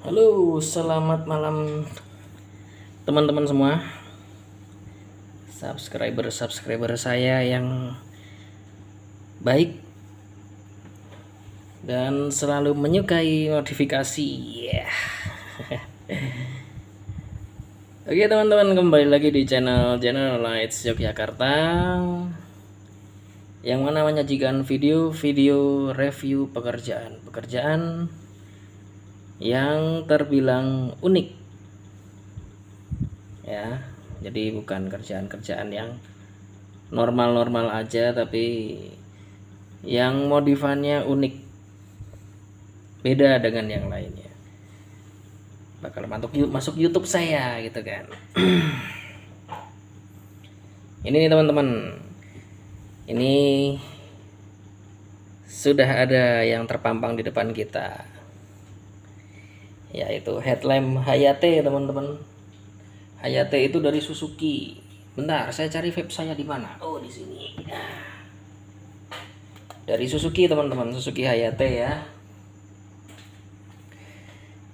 Halo, selamat malam teman-teman semua, subscriber saya yang baik dan selalu menyukai notifikasi. Yeah. Oke teman-teman, kembali lagi di channel Lights Yogyakarta, yang mana menyajikan video-video review pekerjaan yang terbilang unik ya. Jadi bukan kerjaan-kerjaan yang normal-normal aja, tapi yang modifannya unik, beda dengan yang lainnya. Bakal masuk YouTube saya gitu kan. Ini nih teman-teman, ini sudah ada yang terpampang di depan kita, yaitu headlamp Hayate teman-teman. Hayate itu dari Suzuki. Bentar, saya cari vape saya di mana? Oh, di sini. Dari Suzuki teman-teman, Suzuki Hayate ya.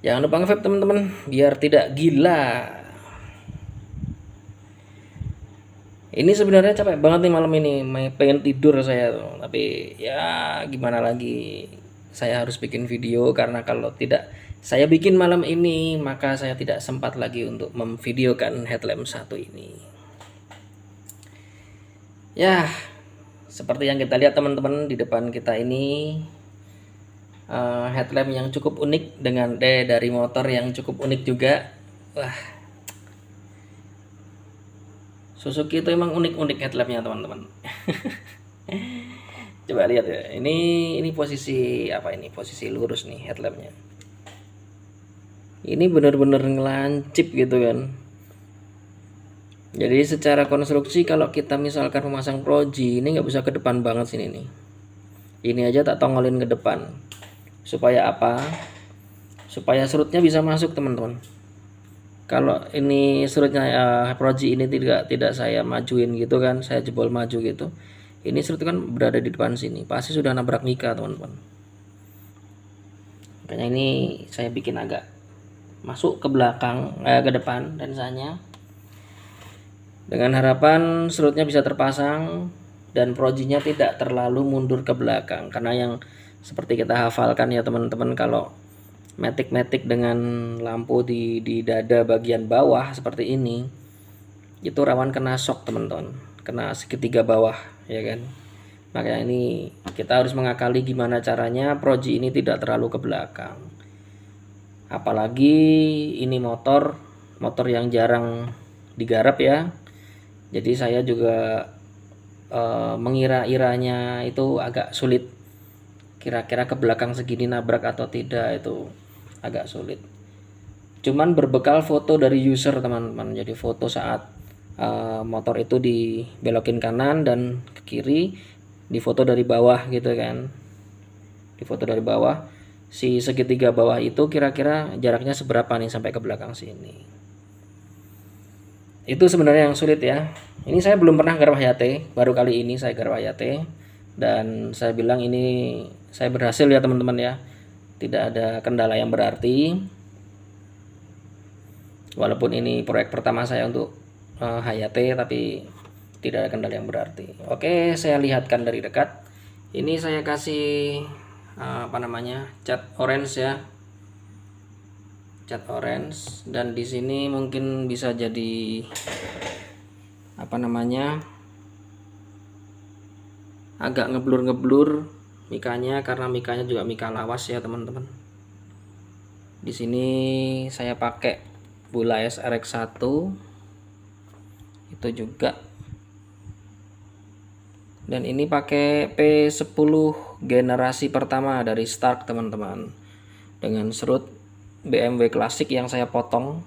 Jangan lupa nge-vape teman-teman, biar tidak gila. Ini sebenarnya capek banget nih malam ini, pengen tidur saya tuh. Tapi ya gimana lagi, saya harus bikin video karena kalau tidak saya bikin malam ini, maka saya tidak sempat lagi untuk memvideokan headlamp satu ini. Ya, seperti yang kita lihat teman-teman di depan kita ini, headlamp yang cukup unik dengan dari motor yang cukup unik juga. Wah, Suzuki itu emang unik-unik headlampnya teman-teman. Coba lihat ya, ini posisi apa, ini posisi lurus nih headlampnya. Ini bener-bener ngelancip gitu kan. Jadi secara konstruksi kalau kita misalkan memasang proji, ini nggak bisa ke depan banget sini nih. Ini aja tak tongolin ke depan. Supaya apa? Supaya surutnya bisa masuk teman-teman. Kalau ini surutnya proji ini tidak saya majuin gitu kan, saya jebol maju gitu, ini surut kan berada di depan sini, pasti sudah nabrak mika teman-teman. Makanya ini saya bikin agak masuk ke belakang, ke depan lensanya, dengan harapan surutnya bisa terpasang dan projinya tidak terlalu mundur ke belakang. Karena yang seperti kita hafalkan ya teman-teman, kalau matic dengan lampu di dada bagian bawah seperti ini, itu rawan kena shock teman-teman, kena segitiga bawah ya kan. Makanya ini kita harus mengakali gimana caranya proji ini tidak terlalu ke belakang. Apalagi ini motor yang jarang digarap ya. Jadi saya juga mengira-iranya itu agak sulit. Kira-kira ke belakang segini nabrak atau tidak, itu agak sulit. Cuman berbekal foto dari user teman-teman, jadi foto saat motor itu dibelokin kanan dan ke kiri, difoto dari bawah gitu kan. Difoto dari bawah, si segitiga bawah itu kira-kira jaraknya seberapa nih sampai ke belakang sini. Itu sebenarnya yang sulit ya. Ini saya belum pernah garap Hayate, baru kali ini saya garap Hayate, dan saya bilang ini saya berhasil ya teman-teman ya. Tidak ada kendala yang berarti. Walaupun ini proyek pertama saya untuk Hayate, tapi tidak ada kendala yang berarti. Oke, saya lihatkan dari dekat. Ini saya kasih cat orange ya. Cat orange, dan di sini mungkin bisa jadi agak ngeblur mikanya, karena mikanya juga mika lawas ya teman-teman. Di sini saya pakai Bula SRX1 itu juga, dan ini pakai P10 generasi pertama dari Stark teman-teman, dengan serut BMW klasik yang saya potong.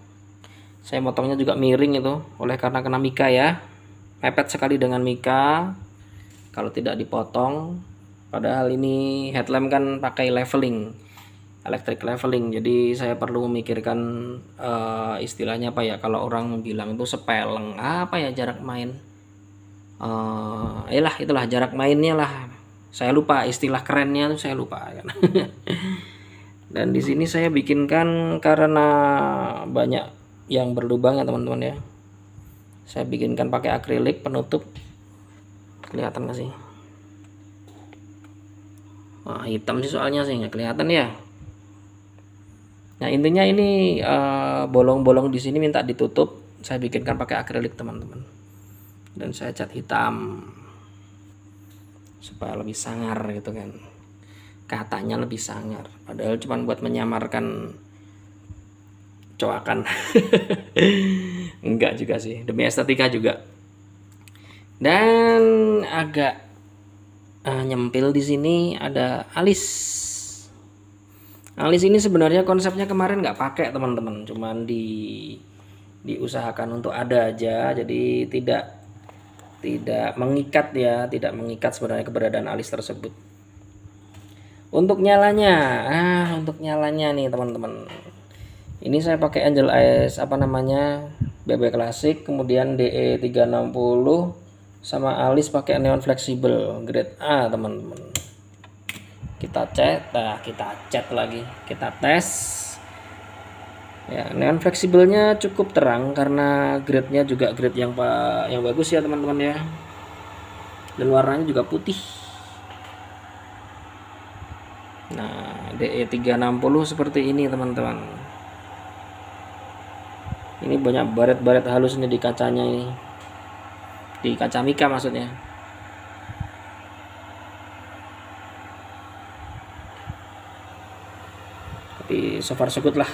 Saya motongnya juga miring itu oleh karena kena mika ya, mepet sekali dengan mika kalau tidak dipotong. Padahal ini headlamp kan pakai leveling, electric leveling, jadi saya perlu memikirkan istilahnya apa ya, kalau orang bilang itu sepeleng apa ya, jarak main, itulah jarak mainnya lah, saya lupa istilah kerennya tuh, saya lupa kan. Dan di sini saya bikinkan karena banyak yang berlubang ya teman-teman ya. Saya bikinkan pakai akrilik penutup. Kelihatan nggak sih? Wah, hitam sih soalnya sih nggak kelihatan ya. Nah intinya ini bolong-bolong di sini minta ditutup. Saya bikinkan pakai akrilik teman-teman. Dan saya cat hitam supaya lebih sangar gitu kan. Katanya lebih sangar. Padahal cuma buat menyamarkan coakan. Enggak juga sih, demi estetika juga. Dan agak nyempil di sini ada alis. Alis ini sebenarnya konsepnya kemarin nggak pakai teman-teman, cuman diusahakan untuk ada aja, jadi tidak mengikat ya, tidak mengikat sebenarnya keberadaan alis tersebut. Untuk nyalanya, nih teman-teman. Ini saya pakai Angel Eyes BB Classic, kemudian DE 360 sama alis pakai neon fleksibel grade A teman-teman. Kita cat lagi, kita tes. Ya, neon fleksibelnya cukup terang karena grade-nya juga grade yang bagus ya teman-teman ya. Dan warnanya juga putih. Nah, DE 360 seperti ini teman-teman. Ini banyak baret-baret halus nih di kacanya ini. Di kaca mika maksudnya. Tapi so far so good lah.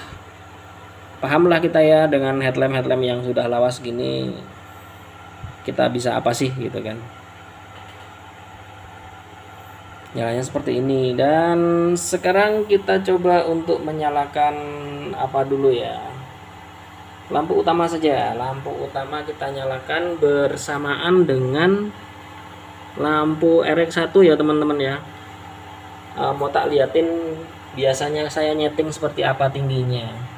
Pahamlah kita ya dengan headlamp yang sudah lawas gini. Kita bisa apa sih gitu kan. Nyalanya seperti ini. Dan sekarang kita coba untuk menyalakan apa dulu ya. Lampu utama saja. Lampu utama kita nyalakan bersamaan dengan lampu RX1 ya teman-teman ya. Mau tak liatin biasanya saya nyeting seperti apa tingginya.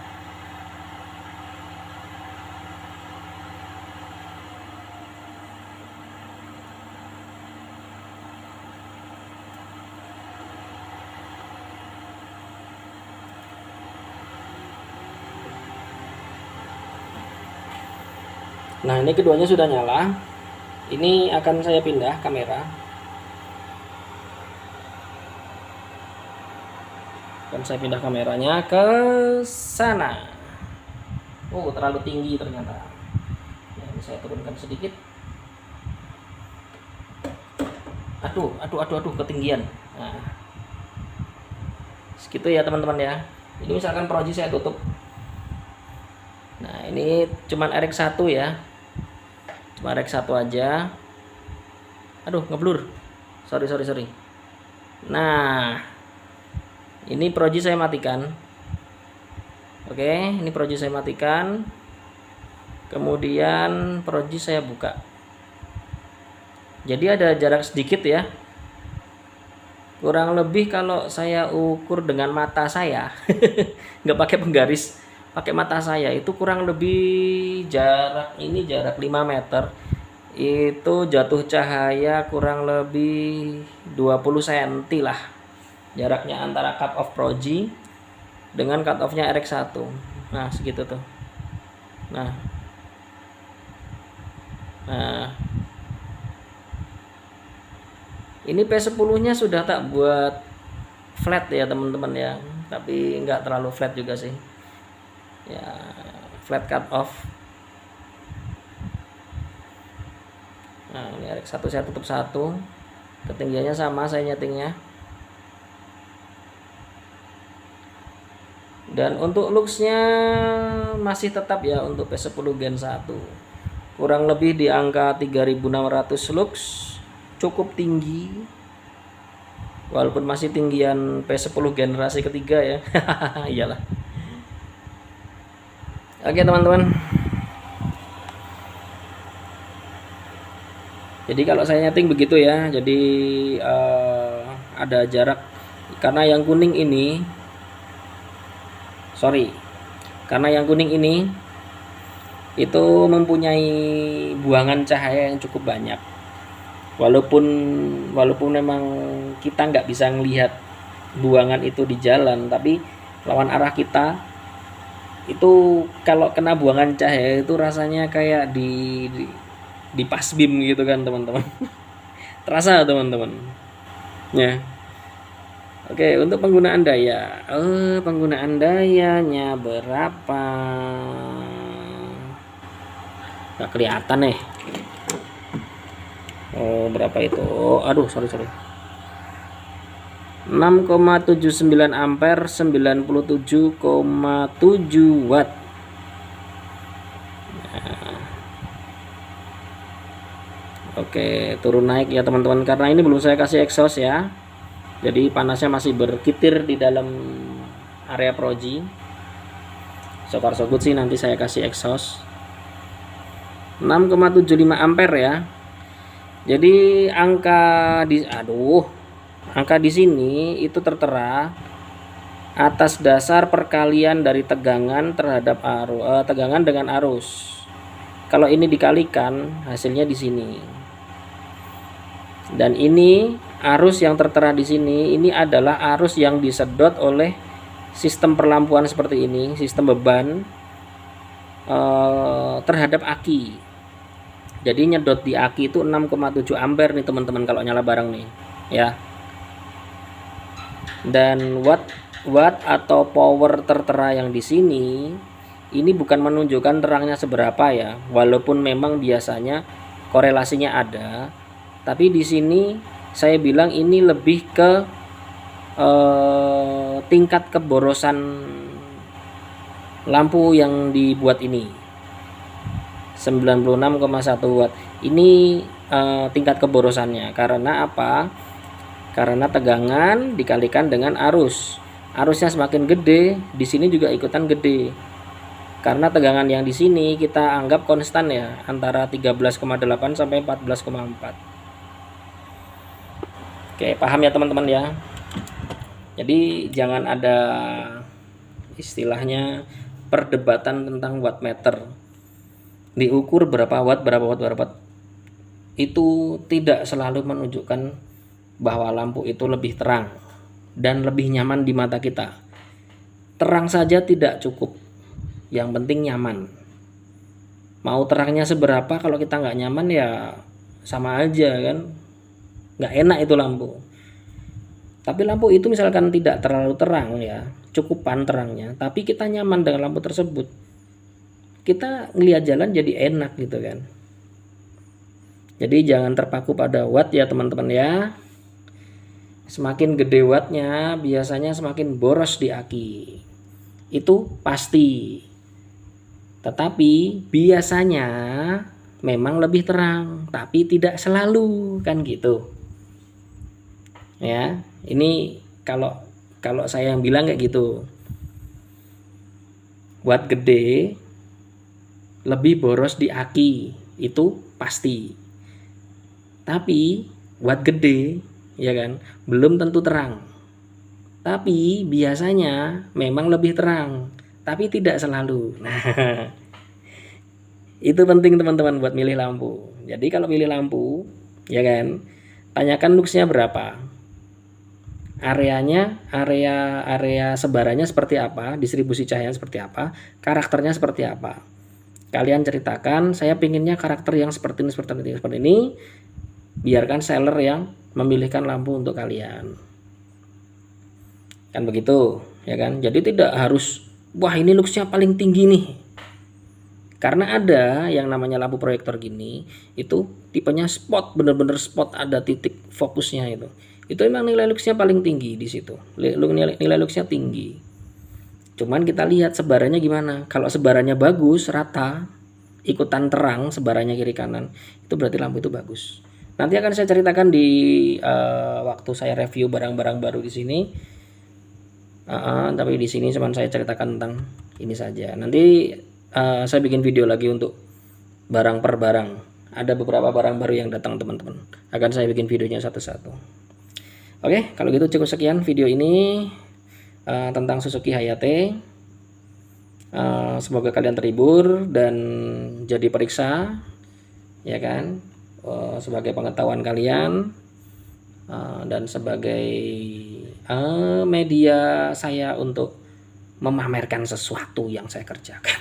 Nah ini keduanya sudah nyala. Ini akan saya pindah kamera. Dan saya pindah kameranya ke sana. Oh terlalu tinggi ternyata. Ya, ini saya turunkan sedikit. Aduh ketinggian. Nah, segitu ya teman-teman ya. Ini misalkan proji saya tutup. Nah ini cuman RX1 ya. Cuma RX1 aja. Aduh ngeblur. Sorry. Nah ini proji saya matikan. Oke, ini proji saya matikan. Kemudian proji saya buka. Jadi ada jarak sedikit ya. Kurang lebih kalau saya ukur dengan mata saya, nggak pakai penggaris, pakai mata saya itu kurang lebih jarak 5 meter. Itu jatuh cahaya kurang lebih 20 cm lah. Jaraknya antara cut off proji dengan cut off-nya RX1. Nah, segitu tuh. Nah. Ini P10-nya sudah tak buat flat ya, teman-teman ya. Tapi nggak terlalu flat juga sih. Ya, flat cut off. Nah, ini RX1 saya tutup 1. Ketinggiannya sama saya nyetingnya. Dan untuk looksnya masih tetap ya untuk P10 Gen 1. Kurang lebih di angka 3600 lux. Cukup tinggi. Walaupun masih tinggian P10 generasi ketiga ya. Iyalah. Oke teman-teman. Jadi kalau saya nyeting begitu ya. Jadi ada jarak. Karena yang kuning ini itu mempunyai buangan cahaya yang cukup banyak. Walaupun memang kita nggak bisa melihat buangan itu di jalan, tapi lawan arah kita, itu kalau kena buangan cahaya itu rasanya kayak di pasbim gitu kan teman-teman. Terasa teman-teman ya. Oke, untuk penggunaan daya, penggunaan dayanya berapa? Nggak kelihatan nih. Berapa itu? Aduh, sorry. 6,79 ampere, 97,7 watt. Oke, turun naik ya teman-teman, karena ini belum saya kasih exhaust ya. Jadi panasnya masih berkitir di dalam area proji. So far so good sih, nanti saya kasih exhaust. 6,75 ampere ya. Jadi angka di sini itu tertera atas dasar perkalian dari tegangan terhadap tegangan dengan arus. Kalau ini dikalikan, hasilnya di sini. Dan ini arus yang tertera di sini, ini adalah arus yang disedot oleh sistem perlampuan seperti ini, sistem beban terhadap aki. Jadi nyedot di aki itu 6,7 ampere nih teman-teman kalau nyala bareng nih ya. Dan watt atau power tertera yang di sini ini bukan menunjukkan terangnya seberapa ya, walaupun memang biasanya korelasinya ada, tapi di sini saya bilang ini lebih ke tingkat keborosan lampu yang dibuat ini. 96,1 watt ini tingkat keborosannya. Karena apa? Karena tegangan dikalikan dengan arus. Arusnya semakin gede, di sini juga ikutan gede. Karena tegangan yang di sini kita anggap konstan ya, antara 13,8 sampai 14,4. Oke, paham ya teman-teman ya. Jadi jangan ada istilahnya perdebatan tentang wattmeter. Diukur berapa watt, itu tidak selalu menunjukkan bahwa lampu itu lebih terang dan lebih nyaman di mata kita. Terang saja tidak cukup, yang penting nyaman. Mau terangnya seberapa, kalau kita nggak nyaman ya sama aja kan, nggak enak itu lampu. Tapi lampu itu misalkan tidak terlalu terang ya, cukupan terangnya, tapi kita nyaman dengan lampu tersebut, kita ngelihat jalan jadi enak gitu kan. Jadi jangan terpaku pada watt ya teman-teman ya. Semakin gede wattnya biasanya semakin boros di aki, itu pasti. Tetapi biasanya memang lebih terang, tapi tidak selalu kan gitu ya. Ini kalau saya yang bilang kayak gitu, watt gede lebih boros di aki, itu pasti. Tapi watt gede ya kan belum tentu terang. Tapi biasanya memang lebih terang, tapi tidak selalu. Nah, itu penting teman-teman buat milih lampu. Jadi kalau milih lampu ya kan, tanyakan luxnya berapa. Area sebarannya seperti apa, distribusi cahaya seperti apa, karakternya seperti apa. Kalian ceritakan, saya pinginnya karakter yang seperti ini, biarkan seller yang memilihkan lampu untuk kalian. Kan begitu, ya kan? Jadi tidak harus, wah ini luxnya paling tinggi nih. Karena ada yang namanya lampu proyektor gini, itu tipenya spot, bener-bener spot, ada titik fokusnya itu. Itu memang nilai luxnya paling tinggi di situ. Nilai luxnya tinggi. Cuman kita lihat sebarannya gimana. Kalau sebarannya bagus, rata, ikutan terang sebarannya kiri kanan, itu berarti lampu itu bagus. Nanti akan saya ceritakan di waktu saya review barang-barang baru di sini. Tapi di sini cuma saya ceritakan tentang ini saja. Nanti saya bikin video lagi untuk barang per barang. Ada beberapa barang baru yang datang teman-teman. Akan saya bikin videonya satu-satu. Oke, kalau gitu cukup sekian video ini tentang Suzuki Hayate. Semoga kalian terhibur dan jadi periksa ya kan, sebagai pengetahuan kalian dan sebagai media saya untuk memamerkan sesuatu yang saya kerjakan.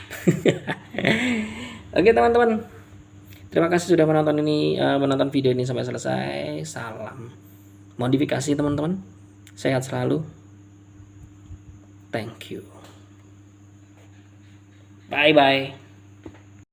Oke teman-teman, terima kasih sudah menonton video ini sampai selesai. Salam modifikasi teman-teman, sehat selalu. Thank you. Bye bye.